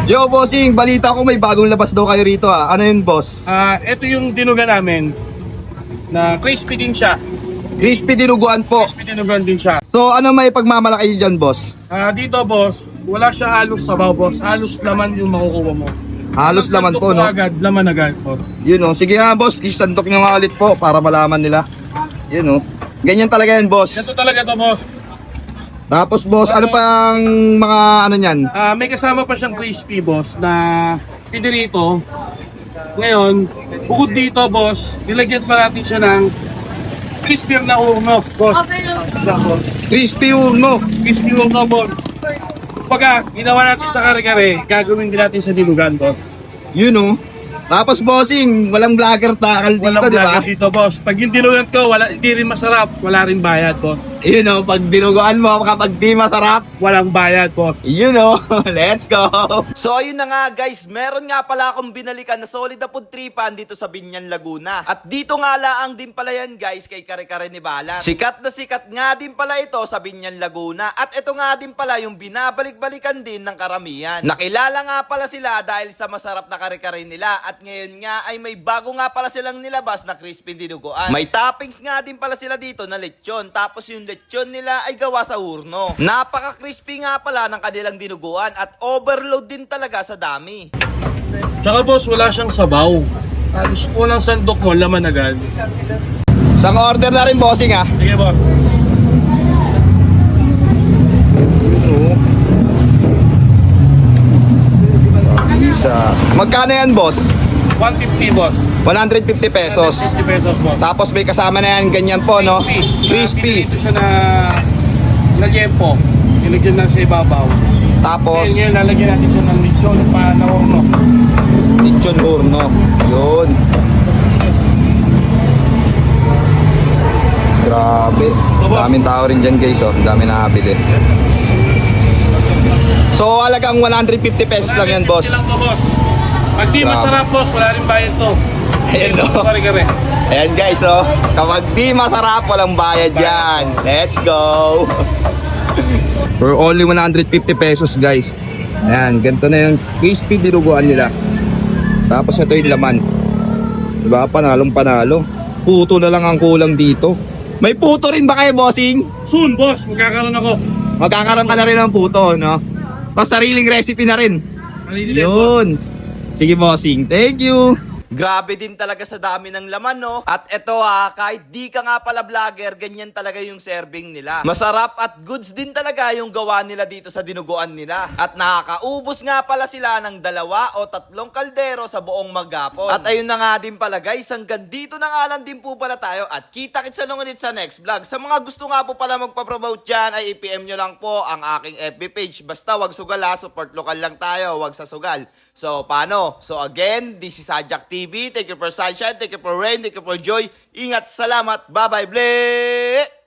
Yo, bossing, balita ko may bagong labas daw kayo rito ah. Ano yun, boss? Ito yung dinuga namin na crispy din siya. Crispy dinuguan po. Crispy dinugan din siya. So, ano may pagmamalaki dyan, boss? Dito boss, wala siya halos sabaw boss. Halos laman yung makukuha mo. Halos laman po, no? Agad, laman agad boss. Yun, oh. Sige nga, boss. Isantok nyo nga ulit po para malaman nila. Yun, oh. Ganyan talaga yan, boss. Ito talaga to boss. Tapos, boss, ano pang mga ano nyan? May kasama pa siyang crispy boss na pinirito. Ngayon, bukod dito boss, nilagyan pa natin siya ng crispy na urno boss. Crispy urno. Crispy urno boss. Pagka ginawa natin sa kare-kare, gagawin din natin sa dinugan boss. Yun, oh. Tapos, bossing, walang vlogger takal dito, Walang di ba? vlogger dito boss. Pag yung dinugan ko, hindi rin masarap, wala rin bayad boss. Yun, oh. Pag dinuguan mo kapag di masarap, Walang bayad boss. yun, oh. Let's go. So ayun na nga guys, meron nga pala akong binalikan na solid na food tripan dito sa Binyan, Laguna. At dito nga laang din pala yan guys kay Kare-Kare ni Balat. Sikat na sikat nga din pala ito sa Binyan, Laguna. At ito nga din pala yung binabalik-balikan din ng karamihan. Nakilala nga pala sila dahil sa masarap na kare-kare nila. At ngayon nga ay may bago nga pala silang nilabas na crispy dinuguan. May toppings nga din pala sila dito na lechon. Tapos yung lechon nila ay gawa sa urno. Napaka-crispy nga pala ng kanilang dinuguan at overload din talaga sa dami. Tsaka boss, wala siyang sabaw. Halos unang sandok mo, laman agad. Isang order na rin, bossing, ah. Sige boss. Isa. Magkano yan, boss? 150 boss. 150 pesos. 50 pesos boss. Tapos may kasama na yan, ganyan po, no? Crispy. Ito siya na liempo. Nilagyan na sa ibabaw. Tapos, Ngayon lalagyan natin siya ng lechon pa na urno. lechon urno. Yun. Grabe. Daming tao rin dyan, guys, oh. Dami nakabili. So, halagang 150 pesos lang yan, boss. Lang to, boss. Pag di Grabe. masarap boss, wala rin bayad to. Ayan, no? Kare-kare. Ayan, guys, oh. Kapag di masarap, walang bayad yan. Let's go. For only 150 pesos, guys. Ayan, ganito na yung crispy dinuguan nila. Tapos ito yung laman. Diba? Panalong panalo. Puto na lang ang kulang dito. May puto rin ba kayo, bossing? Soon boss, magkakaroon ako. Magkakaroon ka na rin ng puto, no? Tapos sariling recipe na rin. Maliliit boss. Yun. Sige, bossing. Thank you. Grabe din talaga sa dami ng laman, no? At eto kahit di ka nga pala vlogger, ganyan talaga yung serving nila. Masarap at goods din talaga yung gawa nila dito sa dinuguan nila. At nakakaubos nga pala sila ng 2 o 3 kaldero sa buong maghapon. At ayun na nga din pala guys, hanggang dito na nga lang din po pala tayo at kita-kits sa ulit sa next vlog. Sa mga gusto nga po pala magpa-promote dyan, ay i-PM nyo lang po ang aking FB page. Basta wag sugal support lokal lang tayo, wag sa sugal. So, paano? So, again, this is Ajak TV. Thank you for sunshine, thank you for rain, thank you for joy. Ingat, salamat, bye-bye, ble!